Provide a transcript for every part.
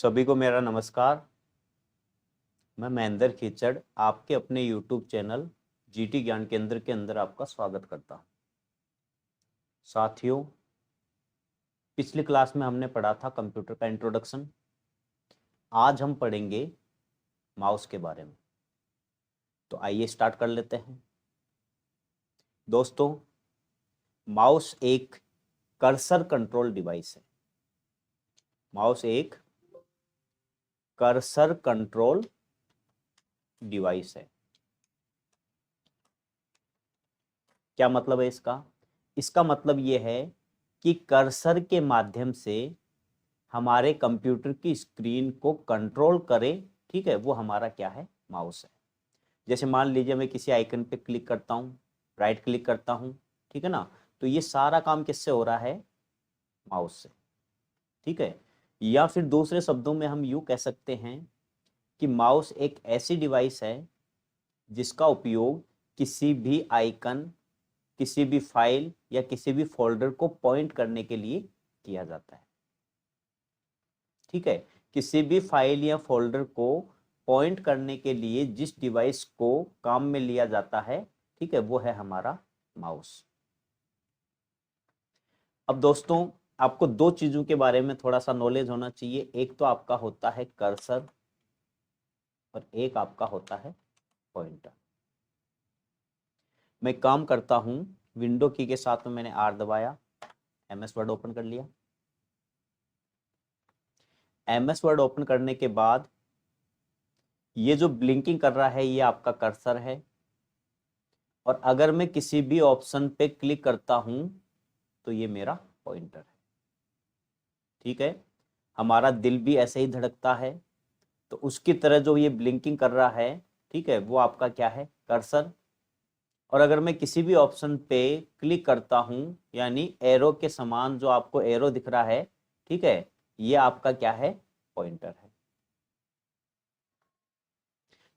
सभी को मेरा नमस्कार। मैं महेंद्र खीचड़ आपके अपने YouTube चैनल जीटी ज्ञान केंद्र के अंदर आपका स्वागत करता हूं। साथियों, पिछली क्लास में हमने पढ़ा था कंप्यूटर का इंट्रोडक्शन। आज हम पढ़ेंगे माउस के बारे में। तो आइए स्टार्ट कर लेते हैं। दोस्तों, माउस एक कर्सर कंट्रोल डिवाइस है। माउस एक कर्सर कंट्रोल डिवाइस है। क्या मतलब है इसका? इसका मतलब यह है कि कर्सर के माध्यम से हमारे कंप्यूटर की स्क्रीन को कंट्रोल करे। ठीक है, वो हमारा क्या है? माउस है। जैसे मान लीजिए मैं किसी आइकन पे क्लिक करता हूँ, राइट क्लिक करता हूँ, ठीक है ना, तो ये सारा काम किससे हो रहा है? माउस से। ठीक है, या फिर दूसरे शब्दों में हम यूं कह सकते हैं कि माउस एक ऐसी डिवाइस है जिसका उपयोग किसी भी आइकन, किसी भी फाइल या किसी भी फोल्डर को पॉइंट करने के लिए किया जाता है। ठीक है, किसी भी फाइल या फोल्डर को पॉइंट करने के लिए जिस डिवाइस को काम में लिया जाता है, ठीक है, वो है हमारा माउस। अब दोस्तों, आपको दो चीजों के बारे में थोड़ा सा नॉलेज होना चाहिए। एक तो आपका होता है कर्सर और एक आपका होता है पॉइंटर। मैं काम करता हूं, विंडो की के साथ में मैंने आर दबाया, एमएस वर्ड ओपन कर लिया। एमएस वर्ड ओपन करने के बाद ये जो ब्लिंकिंग कर रहा है ये आपका कर्सर है। और अगर मैं किसी भी ऑप्शन पे क्लिक करता हूं तो ये मेरा पॉइंटर है। ठीक है, हमारा दिल भी ऐसे ही धड़कता है, तो उसकी तरह जो ये ब्लिंकिंग कर रहा है, ठीक है, वो आपका क्या है? कर्सर। और अगर मैं किसी भी ऑप्शन पे क्लिक करता हूं, यानी एरो के समान जो आपको एरो दिख रहा है, ठीक है, ये आपका क्या है? पॉइंटर है।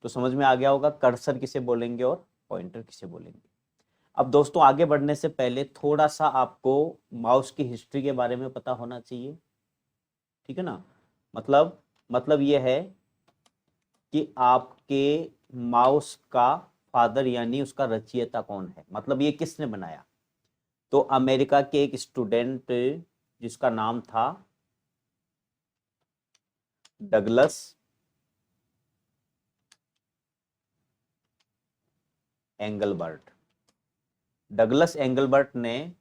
तो समझ में आ गया होगा कर्सर किसे बोलेंगे और पॉइंटर किसे बोलेंगे। अब दोस्तों, आगे बढ़ने से पहले थोड़ा सा आपको माउस की हिस्ट्री के बारे में पता होना चाहिए। ठीक है ना, मतलब यह है कि आपके माउस का फादर यानी उसका रचयिता कौन है, मतलब ये किसने बनाया। तो अमेरिका के एक स्टूडेंट जिसका नाम था डगलस एंगलबर्ट। डगलस एंगलबर्ट ने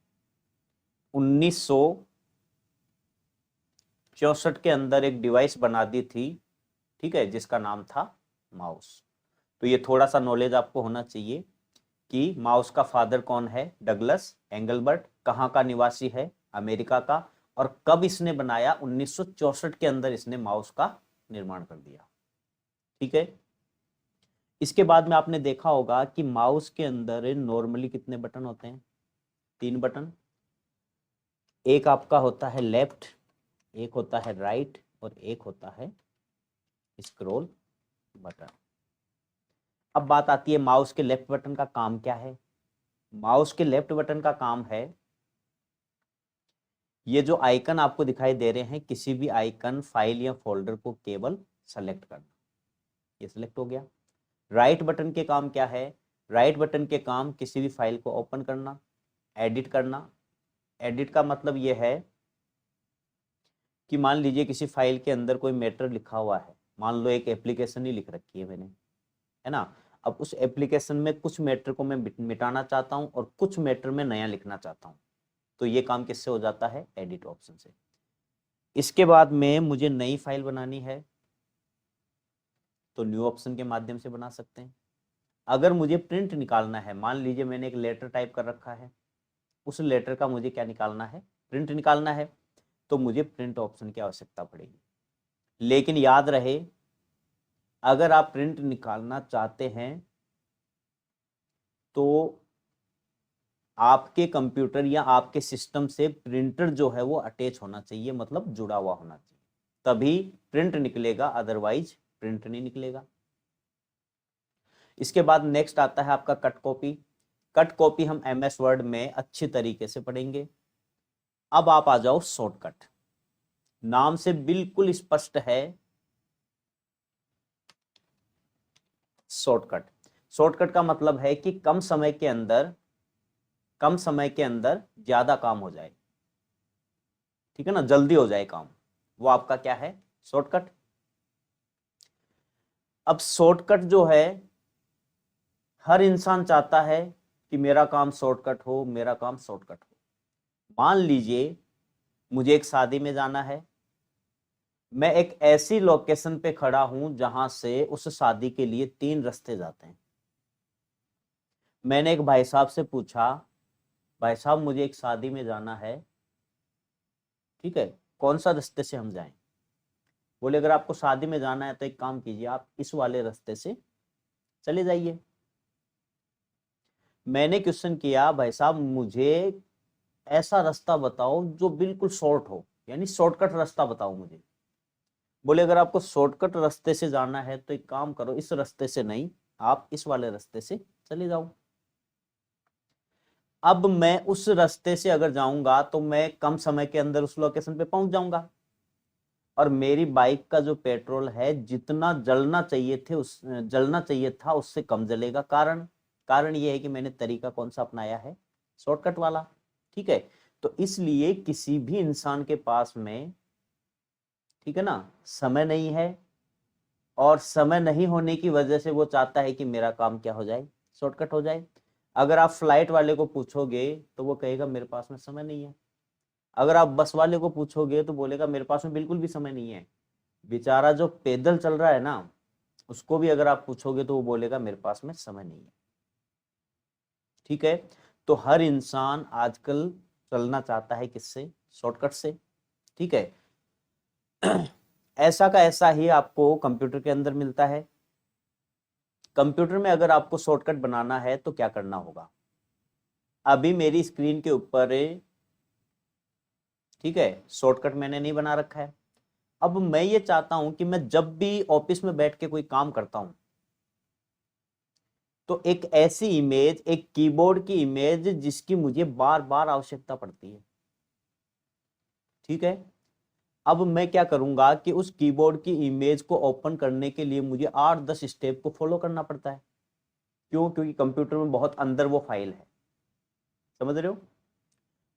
1964 के अंदर एक डिवाइस बना दी थी, ठीक है, जिसका नाम था माउस। तो ये थोड़ा सा नॉलेज आपको होना चाहिए कि माउस का फादर कौन है? Douglas Engelbart. कहाँ का निवासी है? अमेरिका का। और कब इसने बनाया? 1964 के अंदर इसने माउस का निर्माण कर दिया। ठीक है, इसके बाद में आपने देखा होगा कि माउस के अंदर नॉर्मली कितने बटन होते हैं? 3 बटन। एक आपका होता है लेफ्ट, एक होता है राइट और एक होता है स्क्रॉल बटन। अब बात आती है माउस के लेफ्ट बटन का काम क्या है। माउस के लेफ्ट बटन का काम है, ये जो आइकन आपको दिखाई दे रहे हैं, किसी भी आइकन, फाइल या फोल्डर को केवल सेलेक्ट करना। ये सिलेक्ट हो गया। राइट बटन के काम क्या है? राइट बटन के काम किसी भी फाइल को ओपन करना, एडिट करना। एडिट का मतलब ये है कि मान लीजिए किसी फाइल के अंदर कोई मैटर लिखा हुआ है, मान लो एक एप्लीकेशन ही लिख रखी है मैंने, है ना। अब उस एप्लीकेशन में कुछ मैटर को मैं मिटाना चाहता हूं और कुछ मैटर में नया लिखना चाहता हूं, तो ये काम किससे हो जाता है? एडिट ऑप्शन से। इसके बाद में मुझे नई फाइल बनानी है तो न्यू ऑप्शन के माध्यम से बना सकते हैं। अगर मुझे प्रिंट निकालना है, मान लीजिए मैंने एक लेटर टाइप कर रखा है, उस लेटर का मुझे क्या निकालना है? प्रिंट निकालना है, तो मुझे प्रिंट ऑप्शन की आवश्यकता पड़ेगी। लेकिन याद रहे, अगर आप प्रिंट निकालना चाहते हैं तो आपके कंप्यूटर या आपके सिस्टम से प्रिंटर जो है वो अटैच होना चाहिए, मतलब जुड़ा हुआ होना चाहिए, तभी प्रिंट निकलेगा, अदरवाइज प्रिंट नहीं निकलेगा। इसके बाद नेक्स्ट आता है आपका कट कॉपी। कट कॉपी हम एमएस वर्ड में अच्छी तरीके से पढ़ेंगे। अब आप आ जाओ शॉर्टकट। नाम से बिल्कुल स्पष्ट है, शॉर्टकट। शॉर्टकट का मतलब है कि कम समय के अंदर ज्यादा काम हो जाए, ठीक है ना, जल्दी हो जाए काम, वो आपका क्या है, शॉर्टकट। अब शॉर्टकट जो है, हर इंसान चाहता है कि मेरा काम शॉर्टकट हो, मेरा काम शॉर्टकट हो। मान लीजिए मुझे एक शादी में जाना है, मैं एक ऐसी लोकेशन पे खड़ा हूं जहां से उस शादी के लिए 3 रास्ते जाते हैं। मैंने एक भाई साहब से पूछा, भाई साहब मुझे एक शादी में जाना है, ठीक है, कौन सा रास्ते से हम जाएं? बोले अगर आपको शादी में जाना है तो एक काम कीजिए, आप इस वाले रास्ते से चले जाइए। मैंने क्वेश्चन किया, भाई साहब मुझे ऐसा रास्ता बताओ जो बिल्कुल शॉर्ट हो, यानी शॉर्टकट रास्ता बताओ मुझे। बोले अगर आपको शॉर्टकट रास्ते से जाना है तो एक काम करो, इस रास्ते से नहीं, आप इस वाले रास्ते से चले जाओ। अब मैं उस रास्ते से अगर जाऊंगा तो मैं कम समय के अंदर उस लोकेशन पे पहुंच जाऊंगा, और मेरी बाइक का जो पेट्रोल है जितना जलना चाहिए था उससे कम जलेगा। कारण ये है कि मैंने तरीका कौन सा अपनाया है, शॉर्टकट वाला, ठीक है। तो इसलिए किसी भी इंसान के पास में, ठीक है ना, समय नहीं है, और समय नहीं होने की वजह से वो चाहता है कि मेरा काम क्या हो जाए, शॉर्टकट हो जाए। अगर आप फ्लाइट वाले को पूछोगे तो वो कहेगा मेरे पास में समय नहीं है। अगर आप बस वाले को पूछोगे तो बोलेगा मेरे पास में बिल्कुल भी समय नहीं है। बेचारा जो पैदल चल रहा है ना, उसको भी अगर आप पूछोगे तो वो बोलेगा मेरे पास में समय नहीं है, ठीक है। तो हर इंसान आजकल चलना चाहता है किससे, शॉर्टकट से, ठीक है। ऐसा का ऐसा ही आपको कंप्यूटर के अंदर मिलता है। कंप्यूटर में अगर आपको शॉर्टकट बनाना है तो क्या करना होगा, अभी मेरी स्क्रीन के ऊपर, ठीक है, शॉर्टकट मैंने नहीं बना रखा है। अब मैं ये चाहता हूं कि मैं जब भी ऑफिस में बैठ के कोई काम करता हूं तो एक ऐसी इमेज, एक कीबोर्ड की इमेज जिसकी मुझे बार बार आवश्यकता पड़ती है, ठीक है। अब मैं क्या करूंगा कि उस कीबोर्ड की इमेज को ओपन करने के लिए मुझे 8-10 स्टेप को फॉलो करना पड़ता है। क्यों? क्योंकि कंप्यूटर में बहुत अंदर वो फाइल है, समझ रहे हो।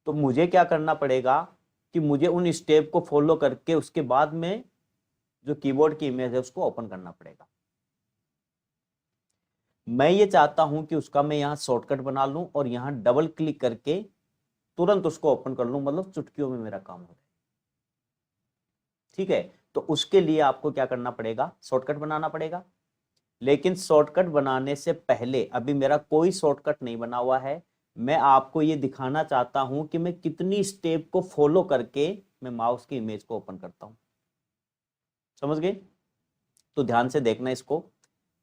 तो मुझे क्या करना पड़ेगा कि मुझे उन स्टेप को फॉलो करके उसके बाद में जो कीबोर्ड की इमेज है उसको ओपन करना पड़ेगा। मैं ये चाहता हूं कि उसका मैं यहां शॉर्टकट बना लूं और यहां डबल क्लिक करके तुरंत उसको ओपन कर लूं, मतलब चुटकियों में मेरा काम हो जाए, ठीक है। तो उसके लिए आपको क्या करना पड़ेगा, शॉर्टकट बनाना पड़ेगा। लेकिन शॉर्टकट बनाने से पहले, अभी मेरा कोई शॉर्टकट नहीं बना हुआ है, मैं आपको ये दिखाना चाहता हूं कि मैं कितनी स्टेप को फॉलो करके मैं माउस की इमेज को ओपन करता हूं। समझ गए? तो ध्यान से देखना इसको।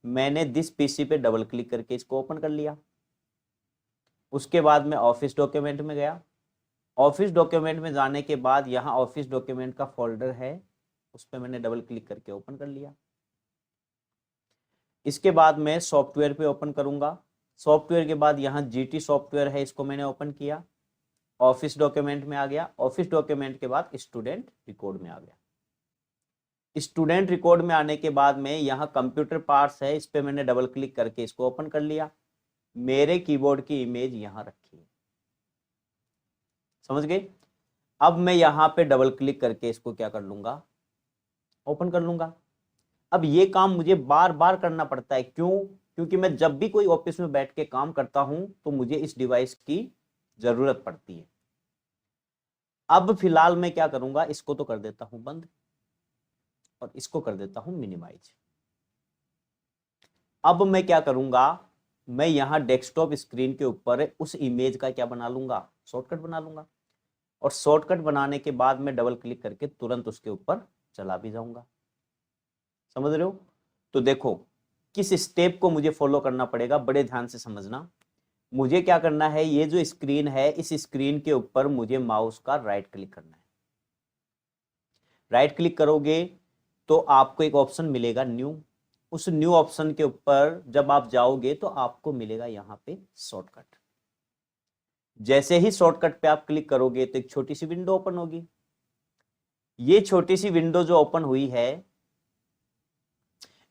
मैंने दिस पीसी पे डबल क्लिक करके इसको ओपन कर लिया। उसके बाद मैं ऑफिस डॉक्यूमेंट में गया। ऑफिस डॉक्यूमेंट में जाने के बाद यहाँ ऑफिस डॉक्यूमेंट का फोल्डर है, उस पर मैंने डबल क्लिक करके ओपन कर लिया। इसके बाद मैं सॉफ्टवेयर पे ओपन करूंगा। सॉफ्टवेयर के बाद यहाँ जीटी सॉफ्टवेयर है, इसको मैंने ओपन किया। ऑफिस डॉक्यूमेंट में आ गया। ऑफिस डॉक्यूमेंट के बाद स्टूडेंट रिकॉर्ड में आ गया। स्टूडेंट रिकॉर्ड में आने के बाद में यहाँ कंप्यूटर पार्ट्स है, इस पे मैंने डबल क्लिक करके इसको ओपन कर लिया। मेरे कीबोर्ड की इमेज यहाँ रखी है, समझ गए। अब मैं यहाँ पे डबल क्लिक करके इसको क्या कर लूंगा, ओपन कर लूंगा। अब ये काम मुझे बार बार करना पड़ता है, क्यों? क्योंकि मैं जब भी कोई ऑफिस में बैठ के काम करता हूं तो मुझे इस डिवाइस की जरूरत पड़ती है। अब फिलहाल मैं क्या करूंगा, इसको तो कर देता हूं बंद और इसको कर देता हूं मिनिमाइज। अब मैं क्या करूंगा, मैं यहां डेस्कटॉप स्क्रीन के ऊपर उस इमेज का क्या बना लूंगा, शॉर्टकट बना लूंगा। और शॉर्टकट बनाने के बाद मैं डबल क्लिक करके तुरंत उसके ऊपर चला भी जाऊंगा। समझ रहे हो? तो देखो किस स्टेप को मुझे फॉलो करना पड़ेगा, बड़े ध्यान से समझना। मुझे क्या करना है, ये जो स्क्रीन है इस स्क्रीन के ऊपर मुझे माउस का राइट क्लिक करना है। राइट क्लिक करोगे तो आपको एक ऑप्शन मिलेगा न्यू। उस न्यू ऑप्शन के ऊपर जब आप जाओगे तो आपको मिलेगा यहाँ पे शॉर्टकट। जैसे ही शॉर्टकट पे आप क्लिक करोगे तो एक छोटी सी विंडो ओपन होगी। ये छोटी सी विंडो जो ओपन हुई है,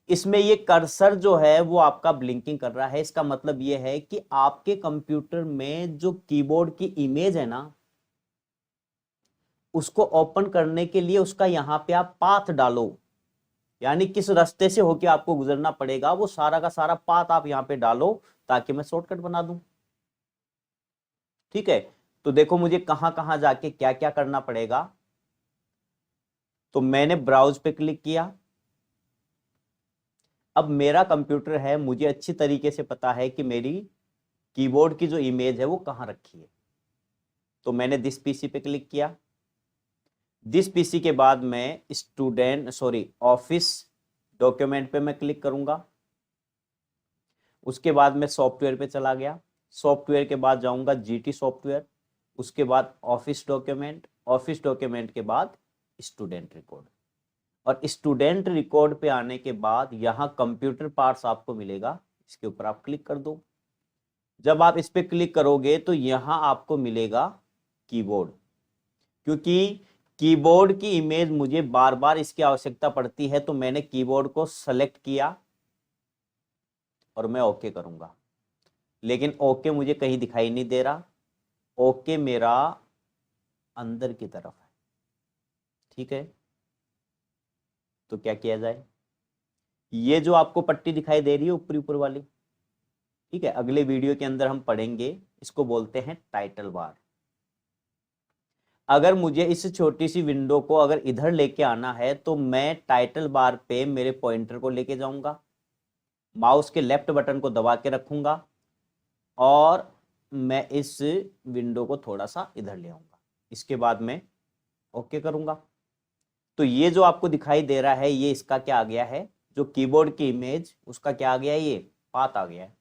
इसमें ये कर्सर जो है वो आपका ब्लिंकिंग कर रहा है। इसका मतलब ये है कि आपके कंप्यूटर में जो कीबोर्ड की इमेज है ना, उसको ओपन करने के लिए उसका यहां पे आप पाथ डालो, यानी किस रास्ते से होके आपको गुजरना पड़ेगा, वो सारा का सारा पाथ आप यहां पे डालो ताकि मैं शॉर्टकट बना दूं। ठीक है, तो देखो मुझे कहां कहां जाके क्या क्या करना पड़ेगा। तो मैंने ब्राउज पे क्लिक किया। अब मेरा कंप्यूटर है, मुझे अच्छी तरीके से पता है कि मेरी कीबोर्ड की जो इमेज है वो कहां रखी है। तो मैंने दिस पीसी पे क्लिक किया। दिस पीसी के बाद मैं ऑफिस डॉक्यूमेंट पे मैं क्लिक करूंगा। उसके बाद मैं सॉफ्टवेयर पे चला गया। सॉफ्टवेयर के बाद जाऊंगा जीटी सॉफ्टवेयर। उसके बाद ऑफिस डॉक्यूमेंट, ऑफिस डॉक्यूमेंट के बाद स्टूडेंट रिकॉर्ड, और स्टूडेंट रिकॉर्ड पे आने के बाद यहां कंप्यूटर पार्ट्स आपको मिलेगा, इसके ऊपर आप क्लिक कर दो। जब आप इस पे क्लिक करोगे तो यहां आपको मिलेगा कीबोर्ड, क्योंकि कीबोर्ड की इमेज मुझे बार बार इसकी आवश्यकता पड़ती है, तो मैंने कीबोर्ड को सेलेक्ट किया और मैं ओके करूंगा। लेकिन ओके मुझे कहीं दिखाई नहीं दे रहा, ओके मेरा अंदर की तरफ है। ठीक है, तो क्या किया जाए, ये जो आपको पट्टी दिखाई दे रही है ऊपरी ऊपर वाली, ठीक है, अगले वीडियो के अंदर हम पढ़ेंगे, इसको बोलते हैं टाइटल बार। अगर मुझे इस छोटी सी विंडो को अगर इधर लेके आना है तो मैं टाइटल बार पे मेरे पॉइंटर को लेके जाऊंगा, माउस के लेफ्ट बटन को दबा के रखूंगा और मैं इस विंडो को थोड़ा सा इधर ले आऊंगा। इसके बाद मैं ओके करूंगा। तो ये जो आपको दिखाई दे रहा है ये इसका क्या आ गया है, जो कीबोर्ड की इमेज उसका क्या आ गया है, ये पाथ आ गया है।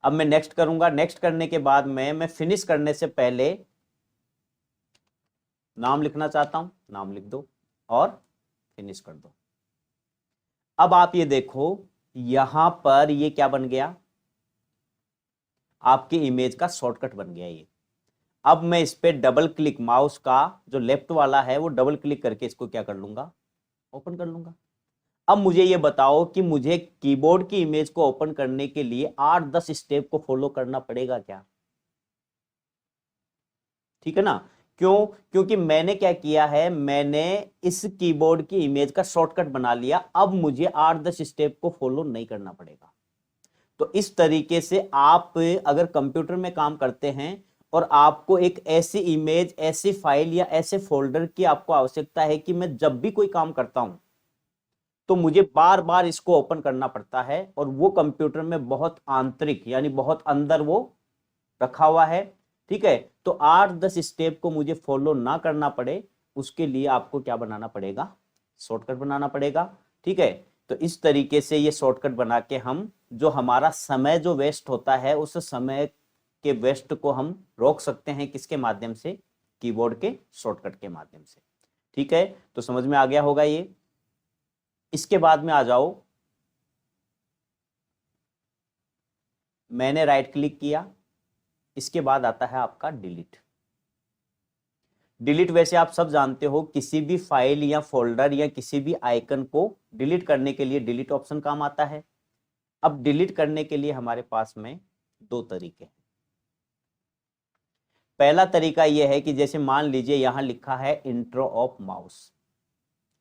अब मैं नेक्स्ट करूंगा। नेक्स्ट करने के बाद मैं फिनिश करने से पहले नाम लिखना चाहता हूं, नाम लिख दो और फिनिश कर दो। अब आप ये देखो यहां पर ये क्या बन गया, आपकी इमेज का शॉर्टकट बन गया ये। अब मैं इस पे डबल क्लिक, माउस का जो लेफ्ट वाला है वो डबल क्लिक करके इसको क्या कर लूंगा, ओपन कर लूंगा। अब मुझे ये बताओ कि मुझे कीबोर्ड की इमेज को ओपन करने के लिए 8-10 स्टेप को फॉलो करना पड़ेगा क्या? ठीक है ना, क्यों? क्योंकि मैंने क्या किया है, मैंने इस कीबोर्ड की इमेज का शॉर्टकट बना लिया। अब मुझे 8-10 स्टेप को फॉलो नहीं करना पड़ेगा। तो इस तरीके से आप अगर कंप्यूटर में काम करते हैं और आपको एक ऐसी इमेज, ऐसी फाइल या ऐसे फोल्डर की आपको आवश्यकता है कि मैं जब भी कोई काम करता हूं तो मुझे बार बार इसको ओपन करना पड़ता है, और वो कंप्यूटर में बहुत आंतरिक यानी बहुत अंदर वो रखा हुआ है। ठीक है, तो 8-10 स्टेप को मुझे फॉलो ना करना पड़े उसके लिए आपको क्या बनाना पड़ेगा, शॉर्टकट बनाना पड़ेगा। ठीक है, तो इस तरीके से ये शॉर्टकट बना के हम जो हमारा समय जो वेस्ट होता है उस समय के वेस्ट को हम रोक सकते हैं, किसके माध्यम से, कीबोर्ड के शॉर्टकट के माध्यम से। ठीक है, तो समझ में आ गया होगा ये। इसके बाद में आ जाओ, मैंने राइट क्लिक किया, इसके बाद आता है आपका डिलीट। डिलीट वैसे आप सब जानते हो, किसी भी फाइल या फोल्डर या किसी भी आइकन को डिलीट करने के लिए डिलीट ऑप्शन काम आता है। अब डिलीट करने के लिए हमारे पास में दो तरीके हैं। पहला तरीका यह है कि जैसे मान लीजिए यहां लिखा है इंट्रो ऑफ माउस,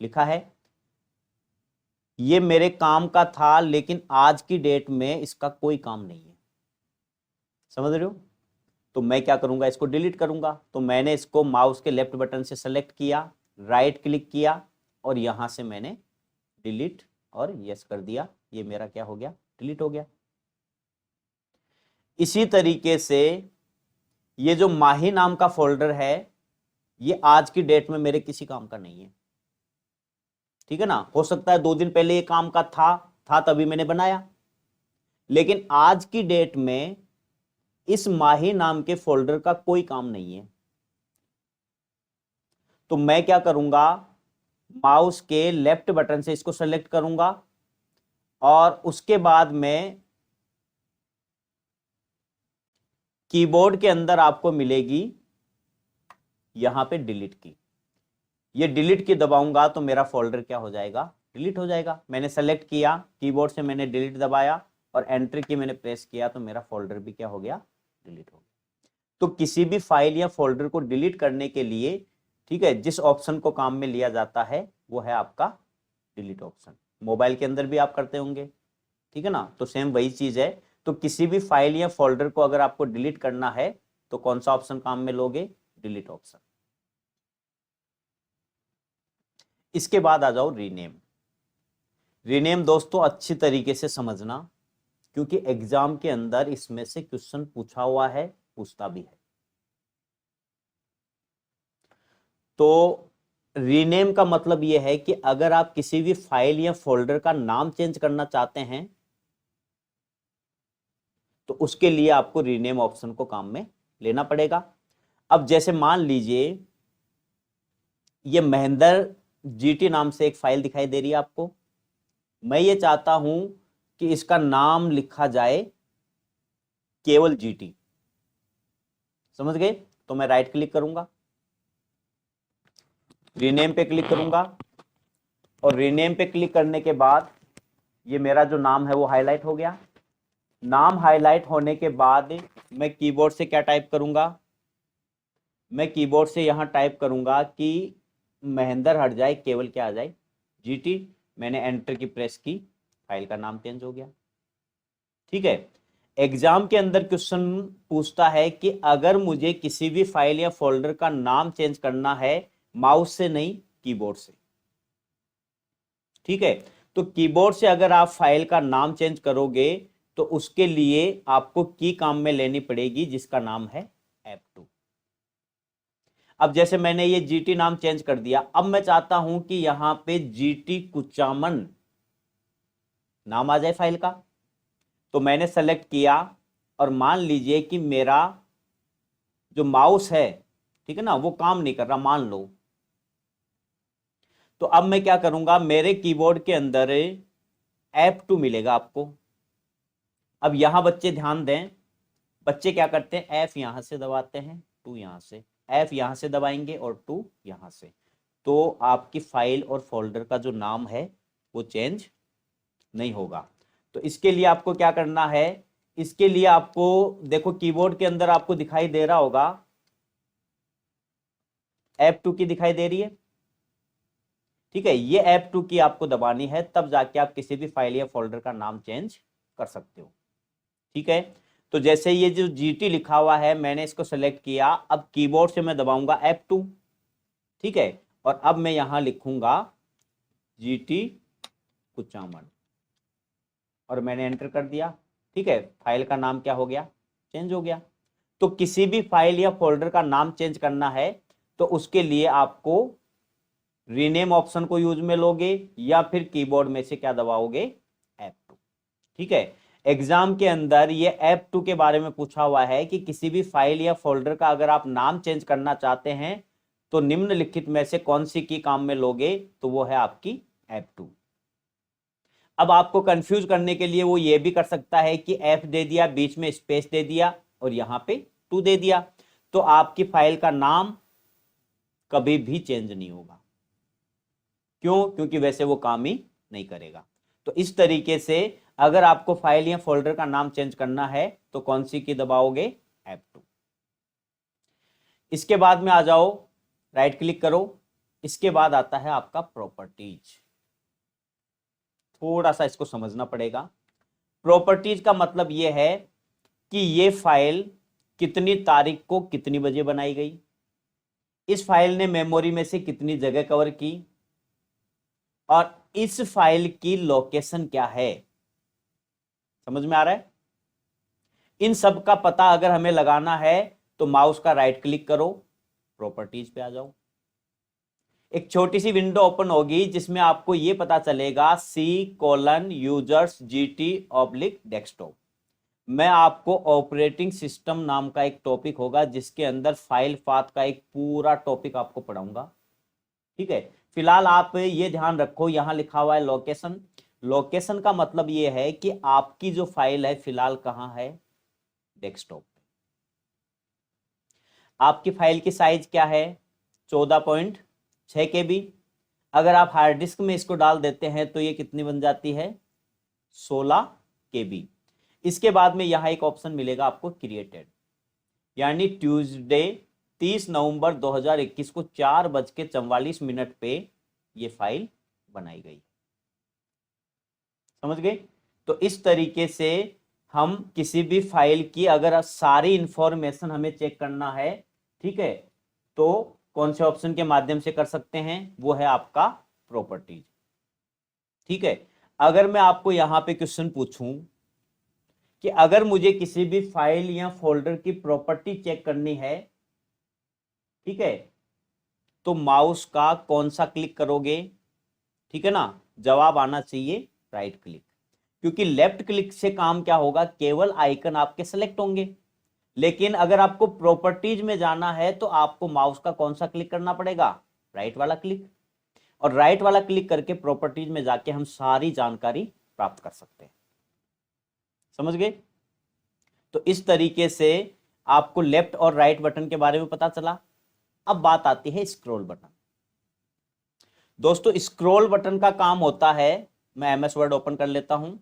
लिखा है, ये मेरे काम का था लेकिन आज की डेट में इसका कोई काम नहीं है। समझ रहे हो? तो मैं क्या करूंगा, इसको डिलीट करूंगा। तो मैंने इसको माउस के लेफ्ट बटन से सेलेक्ट किया, राइट क्लिक किया और यहां से मैंने डिलीट और यस कर दिया। ये मेरा क्या हो गया, डिलीट हो गया। इसी तरीके से ये जो माही नाम का फोल्डर है ये आज की डेट में मेरे किसी काम का नहीं है। ठीक है ना, हो सकता है 2 दिन पहले ये काम का था तभी मैंने बनाया, लेकिन आज की डेट में इस माही नाम के फोल्डर का कोई काम नहीं है। तो मैं क्या करूंगा, माउस के लेफ्ट बटन से इसको सेलेक्ट करूंगा और उसके बाद में कीबोर्ड के अंदर आपको मिलेगी यहां पे डिलीट की। ये डिलीट की दबाऊंगा तो मेरा फोल्डर क्या हो जाएगा, डिलीट हो जाएगा। मैंने सेलेक्ट किया, कीबोर्ड से मैंने डिलीट दबाया और एंटर की मैंने प्रेस किया तो मेरा फोल्डर भी क्या हो गया, डिलीट हो गया। तो किसी भी फाइल या फोल्डर को डिलीट करने के लिए, ठीक है, जिस ऑप्शन को काम में लिया जाता है वो है आपका डिलीट ऑप्शन। मोबाइल के अंदर भी आप करते होंगे, ठीक है ना, तो सेम वही चीज है। तो किसी भी फाइल या फोल्डर को अगर आपको डिलीट करना है तो कौन सा ऑप्शन काम में लोगे, डिलीट ऑप्शन। इसके बाद आ जाओ रीनेम। रीनेम दोस्तों अच्छी तरीके से समझना, क्योंकि एग्जाम के अंदर इसमें से क्वेश्चन पूछा हुआ है, पूछता भी है। तो रीनेम का मतलब यह है कि अगर आप किसी भी फाइल या फोल्डर का नाम चेंज करना चाहते हैं तो उसके लिए आपको रीनेम ऑप्शन को काम में लेना पड़ेगा। अब जैसे मान लीजिए ये महेंद्र जीटी नाम से एक फाइल दिखाई दे रही है आपको, मैं ये चाहता हूं कि इसका नाम लिखा जाए केवल जीटी, समझ गए? तो मैं राइट क्लिक करूंगा, रीनेम पे क्लिक करूंगा और रीनेम पे क्लिक करने के बाद ये मेरा जो नाम है वो हाईलाइट हो गया। नाम हाईलाइट होने के बाद मैं कीबोर्ड से क्या टाइप करूंगा, मैं कीबोर्ड से यहां टाइप करूंगा कि महेंद्र हट जाए, केवल क्या आ जाए, जीटी। मैंने एंटर की प्रेस की, फाइल का नाम चेंज हो गया। ठीक है, एग्जाम के अंदर क्वेश्चन पूछता है कि अगर मुझे किसी भी फाइल या फोल्डर का नाम चेंज करना है, माउस से नहीं कीबोर्ड से, ठीक है, तो कीबोर्ड से अगर आप फाइल का नाम चेंज करोगे तो उसके लिए आपको की काम में लेनी पड़ेगी जिसका नाम है F2। अब जैसे मैंने ये जीटी नाम चेंज कर दिया, अब मैं चाहता हूं कि यहां पे जीटी कुचामन नाम आ जाए फाइल का, तो मैंने सेलेक्ट किया और मान लीजिए कि मेरा जो माउस है, ठीक है ना, वो काम नहीं कर रहा मान लो, तो अब मैं क्या करूंगा, मेरे कीबोर्ड के अंदर F2 मिलेगा आपको। अब यहां बच्चे ध्यान दें, बच्चे क्या करते हैं, एफ यहां से दबाते हैं, टू यहां से, एफ यहां से दबाएंगे और टू यहां से, तो आपकी फाइल और फोल्डर का जो नाम है वो चेंज नहीं होगा। तो इसके लिए आपको क्या करना है, इसके लिए आपको देखो कीबोर्ड के अंदर आपको दिखाई दे रहा होगा F2 की दिखाई दे रही है, ठीक है, ये F2 की आपको दबानी है, तब जाके आप किसी भी फाइल या फोल्डर का नाम चेंज कर सकते हो। ठीक है, तो जैसे ये जो GT लिखा हुआ है मैंने इसको सेलेक्ट किया, अब कीबोर्ड से मैं दबाऊंगा F2, ठीक है, और अब मैं यहां लिखूंगा GT कुचामन और मैंने एंटर कर दिया। ठीक है, फाइल का नाम क्या हो गया, चेंज हो गया। तो किसी भी फाइल या फोल्डर का नाम चेंज करना है तो उसके लिए आपको रीनेम ऑप्शन को यूज में लोगे या फिर कीबोर्ड में से क्या दबाओगे, F2। ठीक है, एग्जाम के अंदर ये F2 के बारे में पूछा हुआ है कि किसी भी फाइल या फोल्डर का अगर आप नाम चेंज करना चाहते हैं तो निम्नलिखित में से कौन सी की काम में लोगे, तो वो है आपकी F2। अब आपको कंफ्यूज करने के लिए वो ये भी कर सकता है कि F दे दिया, बीच में स्पेस दे दिया और यहां पे 2 दे दिया, तो आपकी फाइल का नाम कभी भी चेंज नहीं होगा। क्यों? क्योंकि वैसे वो काम ही नहीं करेगा। तो इस तरीके से अगर आपको फाइल या फोल्डर का नाम चेंज करना है तो कौन सी की दबाओगे, F2। इसके बाद में आ जाओ, राइट क्लिक करो, इसके बाद आता है आपका प्रॉपर्टीज। थोड़ा सा इसको समझना पड़ेगा। प्रॉपर्टीज का मतलब यह है कि ये फाइल कितनी तारीख को कितनी बजे बनाई गई, इस फाइल ने मेमोरी में से कितनी जगह कवर की, और इस फाइल की लोकेशन क्या है। समझ में आ रहा है? इन सब का पता अगर हमें लगाना है तो माउस का राइट क्लिक करो, प्रॉपर्टीज पे आ जाओ, एक छोटी सी विंडो ओपन होगी जिसमें आपको यह पता चलेगा C:users GT/डेस्कटॉप। मैं आपको ऑपरेटिंग सिस्टम नाम का एक टॉपिक होगा जिसके अंदर फाइल पाथ का एक पूरा टॉपिक आपको पढ़ाऊंगा। ठीक है, फिलहाल आप ये ध्यान रखो, यहां लिखा हुआ है लोकेशन। लोकेशन का मतलब ये है कि आपकी जो फाइल है फिलहाल कहां है, डेस्कटॉप। आपकी फाइल की साइज क्या है, 14.6 6 KB। अगर आप हार्ड डिस्क में इसको डाल देते हैं तो ये कितनी बन जाती है, 16 KB। इसके बाद में यहां एक ऑप्शन मिलेगा आपको क्रिएटेड, यानी ट्यूसडे 30 नवंबर 2021 को 4:44 पे ये फाइल बनाई गई। समझ गए? तो इस तरीके से हम किसी भी फाइल की अगर सारी इंफॉर्मेशन हमें चेक करना है, ठीक है, तो कौन से ऑप्शन के माध्यम से कर सकते हैं, वो है आपका प्रॉपर्टीज। ठीक है, अगर मैं आपको यहां पे क्वेश्चन पूछूं कि अगर मुझे किसी भी फाइल या फोल्डर की प्रॉपर्टी चेक करनी है, ठीक है, तो माउस का कौन सा क्लिक करोगे, ठीक है ना, जवाब आना चाहिए राइट क्लिक, क्योंकि लेफ्ट क्लिक से काम क्या होगा, केवल आइकन आपके सेलेक्ट होंगे। लेकिन अगर आपको प्रॉपर्टीज में जाना है तो आपको माउस का कौन सा क्लिक करना पड़ेगा, राइट वाला क्लिक, और राइट वाला क्लिक करके प्रॉपर्टीज में जाके हम सारी जानकारी प्राप्त कर सकते हैं। समझ गए? तो इस तरीके से आपको लेफ्ट और राइट बटन के बारे में पता चला। अब बात आती है स्क्रॉल बटन। दोस्तों स्क्रॉल बटन का काम होता है, मैं MS वर्ड ओपन कर लेता हूं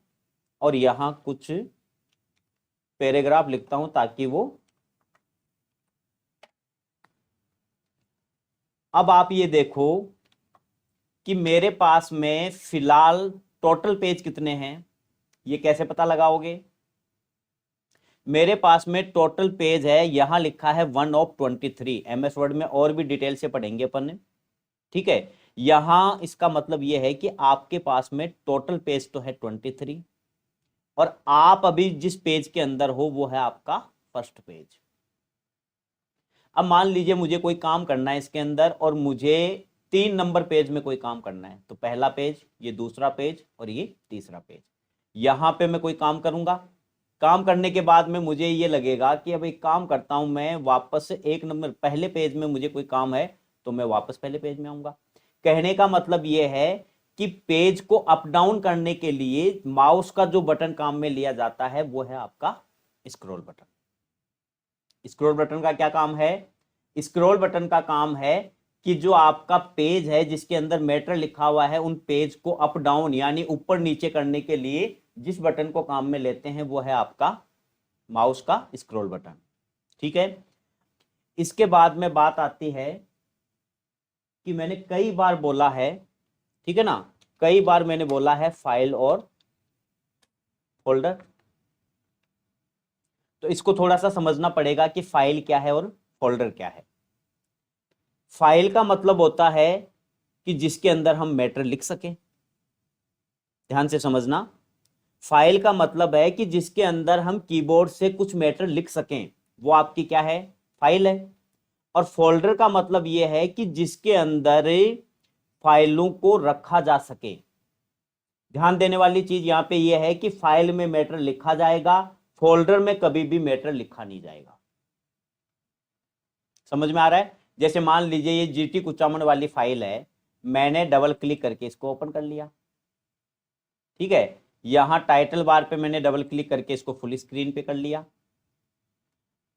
और यहां कुछ पैराग्राफ लिखता हूं ताकि वो, अब आप ये देखो कि मेरे पास में फिलहाल टोटल पेज कितने हैं, ये कैसे पता लगाओगे। मेरे पास में टोटल पेज है, यहां लिखा है 1/23। MS वर्ड में और भी डिटेल से पढ़ेंगे अपन, ठीक है। यहां इसका मतलब यह है कि आपके पास में टोटल पेज तो है 23, और आप अभी जिस पेज के अंदर हो वो है आपका फर्स्ट पेज। अब मान लीजिए मुझे कोई काम करना है इसके अंदर और मुझे 3 नंबर पेज में कोई काम करना है, तो पहला पेज, ये दूसरा पेज और ये तीसरा पेज, यहां पे मैं कोई काम करूंगा। काम करने के बाद में मुझे ये लगेगा कि अब एक काम करता हूं, मैं वापस से 1 नंबर पहले पेज में मुझे कोई काम है तो मैं वापस पहले पेज में आऊंगा। कहने का मतलब ये है कि पेज को अप डाउन करने के लिए माउस का जो बटन काम में लिया जाता है वो है आपका स्क्रॉल बटन। स्क्रॉल बटन का क्या काम है, स्क्रॉल बटन का काम है कि जो आपका पेज है जिसके अंदर मैटर लिखा हुआ है, उन पेज को अप डाउन यानी ऊपर नीचे करने के लिए जिस बटन को काम में लेते हैं वो है आपका माउस का स्क्रॉल बटन। ठीक है, इसके बाद में बात आती है कि मैंने कई बार बोला है, ठीक है ना, कई बार मैंने बोला है फाइल और फोल्डर, तो इसको थोड़ा सा समझना पड़ेगा कि फाइल क्या है और फोल्डर क्या है। फाइल का मतलब होता है कि जिसके अंदर हम मैटर लिख सकें, ध्यान से समझना, फाइल का मतलब है कि जिसके अंदर हम कीबोर्ड से कुछ मैटर लिख सकें, वो आपकी क्या है, फाइल है। और फोल्डर का मतलब यह है कि जिसके अंदर फाइलों को रखा जा सके। ध्यान देने वाली चीज यहां पे यह है कि फाइल में मैटर लिखा जाएगा, फोल्डर में कभी भी मैटर लिखा नहीं जाएगा। समझ में आ रहा है? जैसे मान लीजिए ये GT कुचामन वाली फाइल है, मैंने डबल क्लिक करके इसको ओपन कर लिया, ठीक है, यहां टाइटल बार पे मैंने डबल क्लिक करके इसको फुल स्क्रीन पे कर लिया।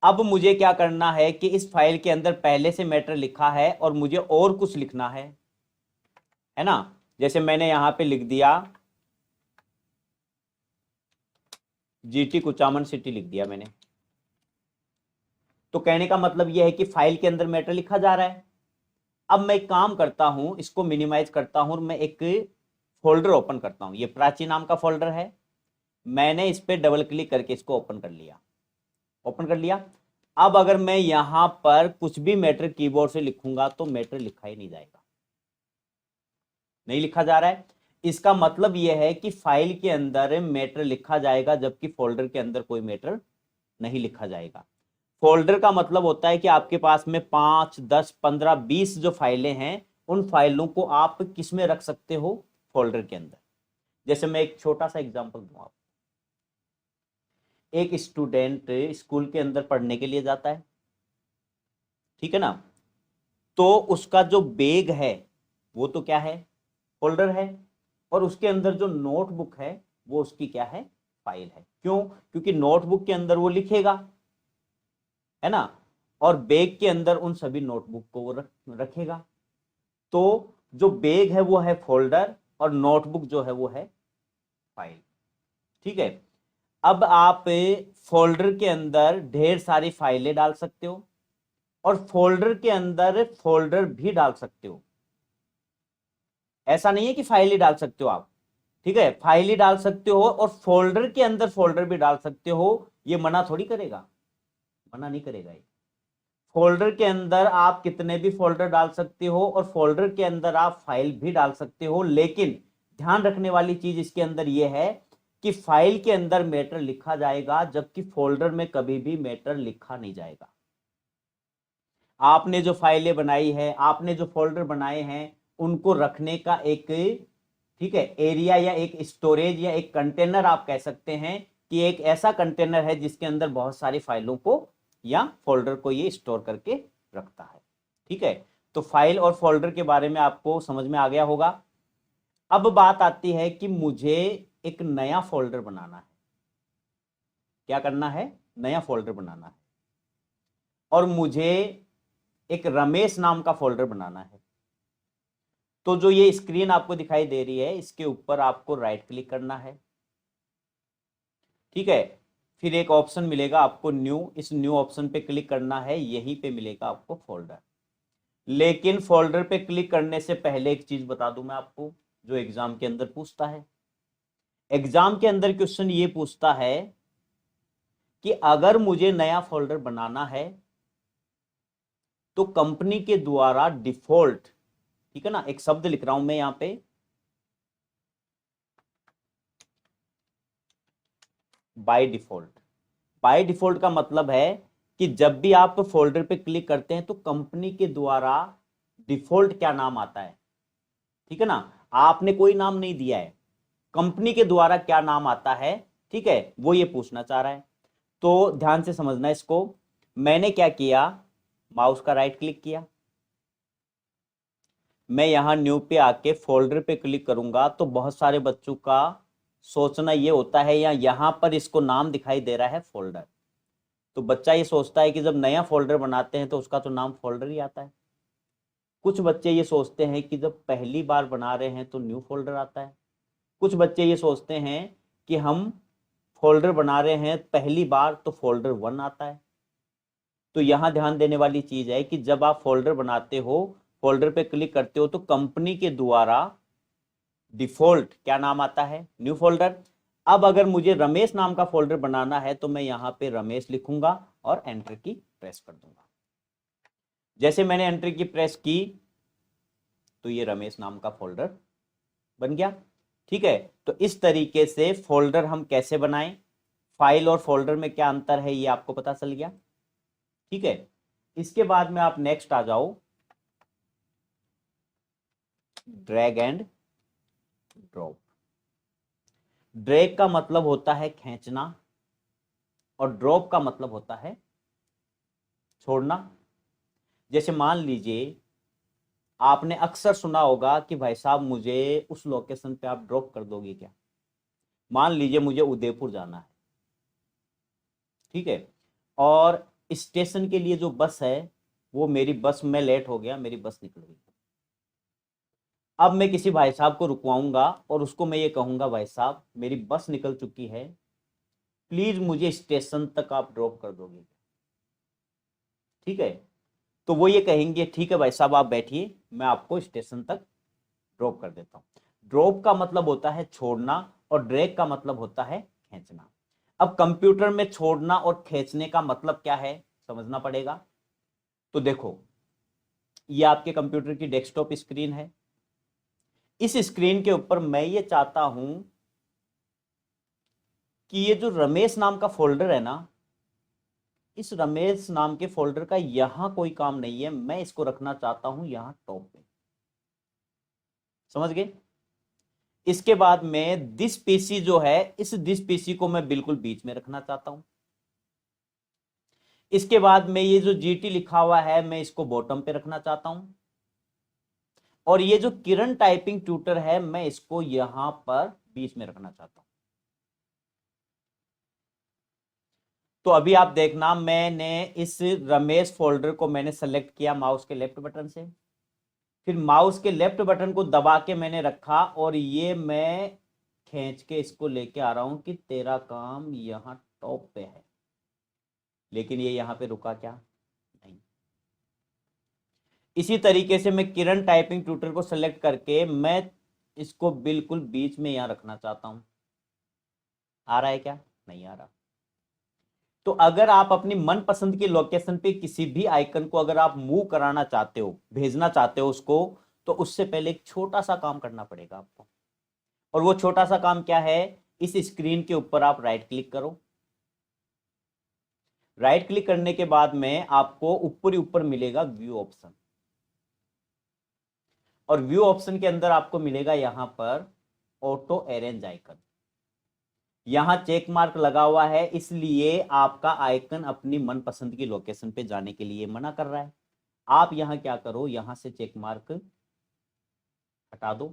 अब मुझे क्या करना है कि इस फाइल के अंदर पहले से मैटर लिखा है और मुझे और कुछ लिखना है ना। जैसे मैंने यहां पे लिख दिया GT कुचामन सिटी लिख दिया मैंने, तो कहने का मतलब यह है कि फाइल के अंदर मैटर लिखा जा रहा है। अब मैं एक काम करता हूं, इसको मिनिमाइज करता हूं और मैं एक फोल्डर ओपन करता हूं। ये प्राची नाम का फोल्डर है, मैंने इस पर डबल क्लिक करके इसको ओपन कर लिया, ओपन कर लिया। अब अगर मैं यहां पर कुछ भी मैटर कीबोर्ड से लिखूंगा तो मैटर लिखा ही नहीं जाएगा, नहीं लिखा जा रहा है। इसका मतलब यह है कि फाइल के अंदर मैटर लिखा जाएगा जबकि फोल्डर के अंदर कोई मैटर नहीं लिखा जाएगा। फोल्डर का मतलब होता है कि आपके पास में 5, 10, 15, 20 जो फाइलें हैं, उन फाइलों को आप किस में रख सकते हो, फोल्डर के अंदर। जैसे मैं एक छोटा सा एग्जांपल दूं आपको, एक स्टूडेंट स्कूल के अंदर पढ़ने के लिए जाता है, ठीक है ना, तो उसका जो बैग है वो तो क्या है, फोल्डर है, और उसके अंदर जो नोटबुक है वो उसकी क्या है, फाइल है। क्यों? क्योंकि नोटबुक के अंदर वो लिखेगा, है ना, और बैग के अंदर उन सभी नोटबुक को वो रखेगा। तो जो बैग है वो है फोल्डर और नोटबुक जो है वो है फाइल। ठीक है, अब आप फोल्डर के अंदर ढेर सारी फाइलें डाल सकते हो और फोल्डर के अंदर फोल्डर भी डाल सकते हो। ऐसा नहीं है कि फाइल ही डाल सकते हो आप, ठीक है, फाइल ही डाल सकते हो और फोल्डर के अंदर फोल्डर भी डाल सकते हो। ये मना थोड़ी करेगा, मना नहीं करेगा ये। फोल्डर के अंदर आप कितने भी फोल्डर डाल सकते हो और फोल्डर के अंदर आप फाइल भी डाल सकते हो, लेकिन ध्यान रखने वाली चीज इसके अंदर यह है कि फाइल के अंदर मैटर लिखा जाएगा जबकि फोल्डर में कभी भी मैटर लिखा नहीं जाएगा। आपने जो फाइलें बनाई है, आपने जो फोल्डर बनाए हैं, उनको रखने का एक, ठीक है, एरिया या एक स्टोरेज या एक कंटेनर आप कह सकते हैं कि एक ऐसा कंटेनर है जिसके अंदर बहुत सारी फाइलों को या फोल्डर को ये स्टोर करके रखता है। ठीक है, तो फाइल और फोल्डर के बारे में आपको समझ में आ गया होगा। अब बात आती है कि मुझे एक नया फोल्डर बनाना है। क्या करना है? नया फोल्डर बनाना है और मुझे एक रमेश नाम का फोल्डर बनाना है। तो जो ये स्क्रीन आपको दिखाई दे रही है, इसके ऊपर आपको राइट क्लिक करना है। ठीक है, फिर एक ऑप्शन मिलेगा आपको न्यू, इस न्यू ऑप्शन पे क्लिक करना है, यहीं पे मिलेगा आपको फोल्डर। लेकिन फोल्डर पे क्लिक करने से पहले एक चीज बता दूं मैं आपको, जो एग्जाम के अंदर पूछता है। एग्जाम के अंदर क्वेश्चन ये पूछता है कि अगर मुझे नया फोल्डर बनाना है तो कंपनी के द्वारा डिफॉल्ट, ठीक है ना, एक शब्द लिख रहा हूं मैं यहां पे, बाय डिफॉल्ट। बाय डिफॉल्ट का मतलब है कि जब भी आप फोल्डर पे क्लिक करते हैं तो कंपनी के द्वारा डिफॉल्ट क्या नाम आता है, ठीक है ना, आपने कोई नाम नहीं दिया है, कंपनी के द्वारा क्या नाम आता है, ठीक है, वो ये पूछना चाह रहा है। तो ध्यान से समझना इसको। मैंने क्या किया, माउस का राइट क्लिक किया, मैं यहां न्यू पे आके फोल्डर पे क्लिक करूंगा तो बहुत सारे बच्चों का सोचना ये होता है, या यहां पर इसको नाम दिखाई दे रहा है फोल्डर, तो बच्चा ये सोचता है कि जब नया फोल्डर बनाते हैं तो उसका तो नाम फोल्डर ही आता है। कुछ बच्चे ये सोचते हैं कि जब पहली बार बना रहे हैं तो न्यू फोल्डर आता है। कुछ बच्चे ये सोचते हैं कि हम फोल्डर बना रहे हैं पहली बार तो फोल्डर 1 आता है। तो यहां ध्यान देने वाली चीज है कि जब आप फोल्डर बनाते हो, फोल्डर पे क्लिक करते हो तो कंपनी के द्वारा डिफॉल्ट क्या नाम आता है, न्यू फोल्डर। अब अगर मुझे रमेश नाम का फोल्डर बनाना है तो मैं यहां पे रमेश लिखूंगा और एंटर की प्रेस कर दूंगा। जैसे मैंने एंटर की प्रेस की तो ये रमेश नाम का फोल्डर बन गया। ठीक है, तो इस तरीके से फोल्डर हम कैसे बनाएं, फाइल और फोल्डर में क्या अंतर है ये आपको पता चल गया। ठीक है, इसके बाद में आप नेक्स्ट आ जाओ, ड्रैग एंड ड्रॉप। ड्रैग का मतलब होता है खींचना और ड्रॉप का मतलब होता है छोड़ना। जैसे मान लीजिए आपने अक्सर सुना होगा कि भाई साहब मुझे उस लोकेशन पे आप ड्रॉप कर दोगे क्या। मान लीजिए मुझे उदयपुर जाना है, ठीक है, और स्टेशन के लिए जो बस है वो मेरी बस में लेट हो गया, मेरी बस निकल गई। अब मैं किसी भाई साहब को रुकवाऊंगा और उसको मैं ये कहूंगा भाई साहब मेरी बस निकल चुकी है, प्लीज मुझे स्टेशन तक आप ड्रॉप कर दोगे। ठीक है, तो वो ये कहेंगे ठीक है भाई साहब आप बैठिए, मैं आपको स्टेशन तक ड्रॉप कर देता हूं। ड्रॉप का मतलब होता है छोड़ना और ड्रैग का मतलब होता है खींचना। अब कंप्यूटर में छोड़ना और खींचने का मतलब क्या है समझना पड़ेगा। तो देखो, ये आपके कंप्यूटर की डेस्कटॉप स्क्रीन है। इस स्क्रीन के ऊपर मैं ये चाहता हूं कि ये जो रमेश नाम का फोल्डर है ना, इस रमेश नाम के फोल्डर का यहां कोई काम नहीं है, मैं इसको रखना चाहता हूं यहां टॉप पे। समझ गए? इसके बाद में दिस पीसी जो है, इस दिस पीसी को मैं बिल्कुल बीच में रखना चाहता हूं। इसके बाद में ये जो जीटी लिखा हुआ है मैं इसको बॉटम पे रखना चाहता हूं। और ये जो किरण टाइपिंग ट्यूटर है मैं इसको यहां पर बीच में रखना चाहता हूं। तो अभी आप देखना, मैंने इस रमेश फोल्डर को मैंने सेलेक्ट किया माउस के लेफ्ट बटन से। फिर माउस के लेफ्ट बटन को दबा के मैंने रखा और ये मैं खींच के इसको लेके आ रहा हूं कि तेरा काम यहाँ टॉप पे है, लेकिन ये यहाँ पे रुका क्या, नहीं। इसी तरीके से मैं किरण टाइपिंग ट्यूटर को सेलेक्ट करके मैं इसको बिल्कुल बीच में यहां रखना चाहता हूं। आ रहा है क्या, नहीं आ रहा। तो अगर आप अपनी मनपसंद की लोकेशन पे किसी भी आइकन को अगर आप मूव कराना चाहते हो, भेजना चाहते हो उसको, तो उससे पहले एक छोटा सा काम करना पड़ेगा आपको। और वो छोटा सा काम क्या है, इस स्क्रीन के ऊपर आप राइट क्लिक करो। राइट क्लिक करने के बाद में आपको ऊपर ही ऊपर मिलेगा व्यू ऑप्शन, और व्यू ऑप्शन के अंदर आपको मिलेगा यहां पर ऑटो अरेंज आइकन। यहां चेक मार्क लगा हुआ है, इसलिए आपका आइकन अपनी मनपसंद की लोकेशन पे जाने के लिए मना कर रहा है। आप यहां क्या करो, यहां से चेक मार्क हटा दो,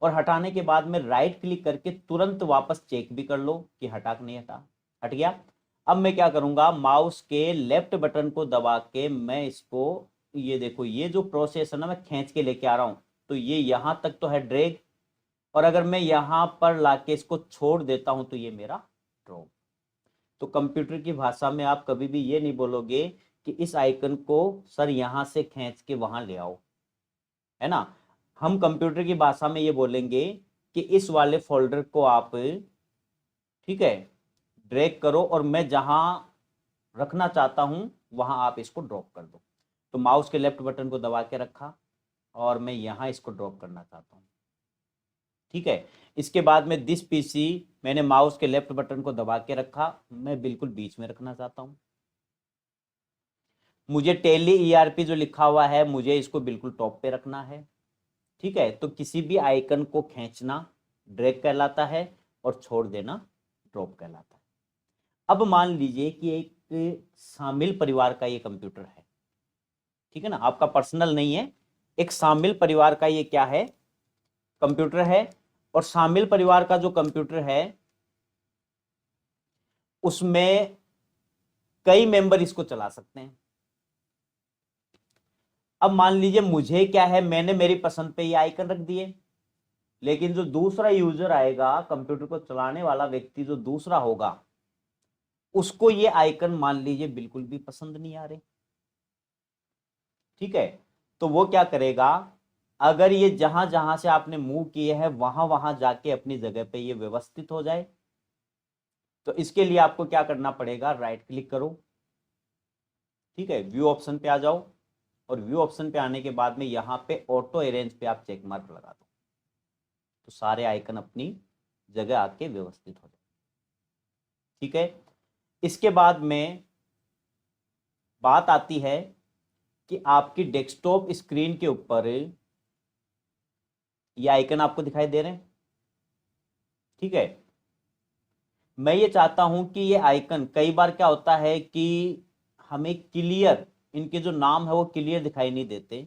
और हटाने के बाद में राइट क्लिक करके तुरंत वापस चेक भी कर लो कि हटा कि नहीं हटा। हट गया। अब मैं क्या करूंगा, माउस के लेफ्ट बटन को दबा के मैं इसको, ये देखो ये जो प्रोसेस है ना, मैं खींच के लेके आ रहा हूं, तो ये यहां तक तो है ड्रैग, और अगर मैं यहां पर लाके इसको छोड़ देता हूं तो ये मेरा ड्रॉप। तो कंप्यूटर की भाषा में आप कभी भी ये नहीं बोलोगे कि इस आइकन को सर यहां से खींच के वहां ले आओ, है ना। हम कंप्यूटर की भाषा में ये बोलेंगे कि इस वाले फोल्डर को आप, ठीक है, ड्रैग करो और मैं जहां रखना चाहता हूं वहां आप इसको ड्रॉप कर दो। तो माउस के लेफ्ट बटन को दबा के रखा और मैं यहां इसको ड्रॉप करना चाहता हूं, ठीक है। इसके बाद में दिस पीसी, मैंने माउस के लेफ्ट बटन को दबा के रखा, मैं बिल्कुल बीच में रखना चाहता हूं। मुझे टेली ईआरपी जो लिखा हुआ है मुझे इसको बिल्कुल टॉप पे रखना है, ठीक है। तो किसी भी आइकन को खींचना ड्रैग कहलाता है और छोड़ देना ड्रॉप कहलाता है। अब मान लीजिए कि एक शामिल परिवार का ये कंप्यूटर है, ठीक है ना, आपका पर्सनल नहीं है, एक शामिल परिवार का ये क्या है, कंप्यूटर है। और शामिल परिवार का जो कंप्यूटर है उसमें कई मेंबर इसको चला सकते हैं। अब मान लीजिए मुझे क्या है, मैंने मेरी पसंद पे ये आइकन रख दिए, लेकिन जो दूसरा यूजर आएगा, कंप्यूटर को चलाने वाला व्यक्ति जो दूसरा होगा, उसको ये आइकन मान लीजिए बिल्कुल भी पसंद नहीं आ रहे, ठीक है। तो वो क्या करेगा, अगर ये जहां जहां से आपने मूव किए हैं वहां वहां जाके अपनी जगह पे ये व्यवस्थित हो जाए, तो इसके लिए आपको क्या करना पड़ेगा, राइट क्लिक करो, ठीक है, व्यू ऑप्शन पे आ जाओ, और व्यू ऑप्शन पे आने के बाद में यहां पे ऑटो अरेंज पे आप चेक मार्क लगा दो, तो सारे आइकन अपनी जगह आके व्यवस्थित हो जाए, ठीक है। इसके बाद में बात आती है कि आपकी डेस्कटॉप स्क्रीन के ऊपर ये आइकन आपको दिखाई दे रहे हैं, ठीक है। मैं ये चाहता हूं कि ये आइकन, कई बार क्या होता है कि हमें क्लियर इनके जो नाम है वो क्लियर दिखाई नहीं देते,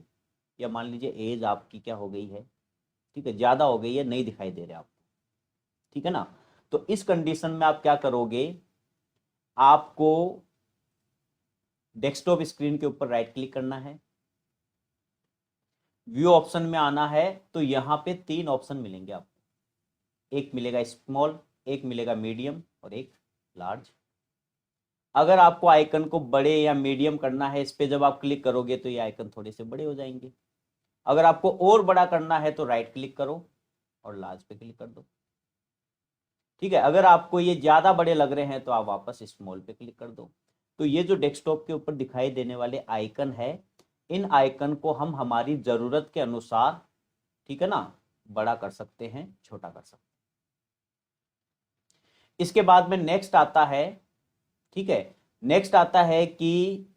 या मान लीजिए एज आपकी क्या हो गई है, ठीक है, ज्यादा हो गई है, नहीं दिखाई दे रहे आपको, ठीक है ना। तो इस कंडीशन में आप क्या करोगे, आपको डेस्कटॉप स्क्रीन के ऊपर राइट क्लिक करना है, व्यू ऑप्शन में आना है, तो यहां पे 3 ऑप्शन मिलेंगे आपको, एक मिलेगा स्मॉल, एक मिलेगा मीडियम और एक लार्ज। अगर आपको आइकन को बड़े या मीडियम करना है, इस पे जब आप क्लिक करोगे तो ये आइकन थोड़े से बड़े हो जाएंगे। अगर आपको और बड़ा करना है तो राइट क्लिक करो और लार्ज पे क्लिक कर दो, ठीक है। अगर आपको ये ज्यादा बड़े लग रहे हैं तो आप वापस स्मॉल पे क्लिक कर दो। तो ये जो डेस्कटॉप के ऊपर दिखाई देने वाले आइकन है, इन आइकन को हम हमारी जरूरत के अनुसार, ठीक है ना, बड़ा कर सकते हैं, छोटा कर सकते हैं। इसके बाद में नेक्स्ट आता है, ठीक है, नेक्स्ट आता है कि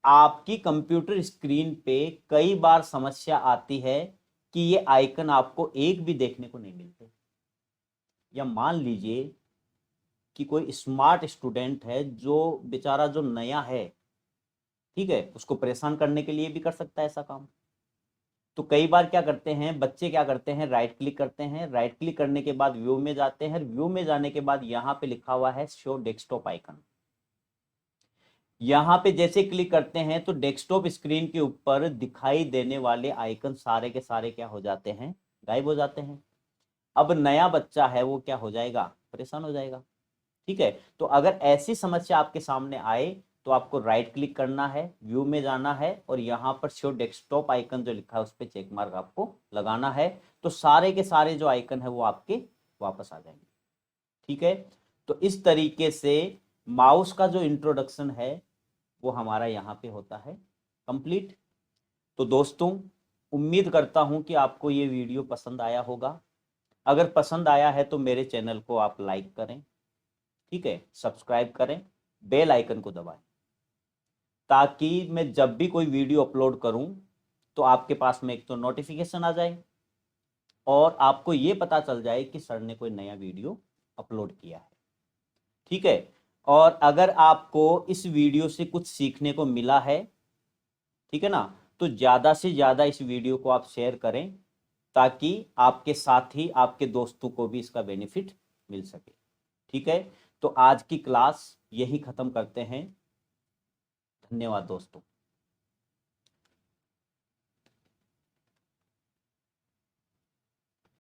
आपकी कंप्यूटर स्क्रीन पे कई बार समस्या आती है कि ये आइकन आपको एक भी देखने को नहीं मिलते, या मान लीजिए कि कोई स्मार्ट स्टूडेंट है जो बेचारा जो नया है, ठीक है, उसको परेशान करने के लिए भी कर सकता है ऐसा काम। तो कई बार क्या करते हैं बच्चे, क्या करते हैं, राइट क्लिक करते हैं, राइट क्लिक करने के बाद व्यू में जाते हैं, व्यू में जाने के बाद यहां पे लिखा हुआ है शो डेस्कटॉप आइकन, यहाँ पे जैसे क्लिक करते हैं तो डेस्कटॉप स्क्रीन के ऊपर दिखाई देने वाले आइकन सारे के सारे क्या हो जाते हैं, गायब हो जाते हैं। अब नया बच्चा है वो क्या हो जाएगा, परेशान हो जाएगा। ठीक है, तो अगर ऐसी समस्या आपके सामने आए तो आपको राइट क्लिक करना है, व्यू में जाना है और यहाँ पर शो डेस्कटॉप आइकन जो लिखा है उस पर चेक मार्क आपको लगाना है। तो सारे के सारे जो आइकन है वो आपके वापस आ जाएंगे। ठीक है, तो इस तरीके से माउस का जो इंट्रोडक्शन है वो हमारा यहाँ पे होता है कंप्लीट। तो दोस्तों उम्मीद करता हूँ कि आपको ये वीडियो पसंद आया होगा। अगर पसंद आया है तो मेरे चैनल को आप लाइक करें, ठीक है, सब्सक्राइब करें, बेल आइकन को दबाएं, ताकि मैं जब भी कोई वीडियो अपलोड करूं तो आपके पास में एक तो नोटिफिकेशन आ जाए और आपको ये पता चल जाए कि सर ने कोई नया वीडियो अपलोड किया है। ठीक है, और अगर आपको इस वीडियो से कुछ सीखने को मिला है, ठीक है ना, तो ज़्यादा से ज़्यादा इस वीडियो को आप शेयर करें ताकि आपके साथ ही आपके दोस्तों को भी इसका बेनिफिट मिल सके। ठीक है, तो आज की क्लास यही ख़त्म करते हैं। धन्यवाद दोस्तों।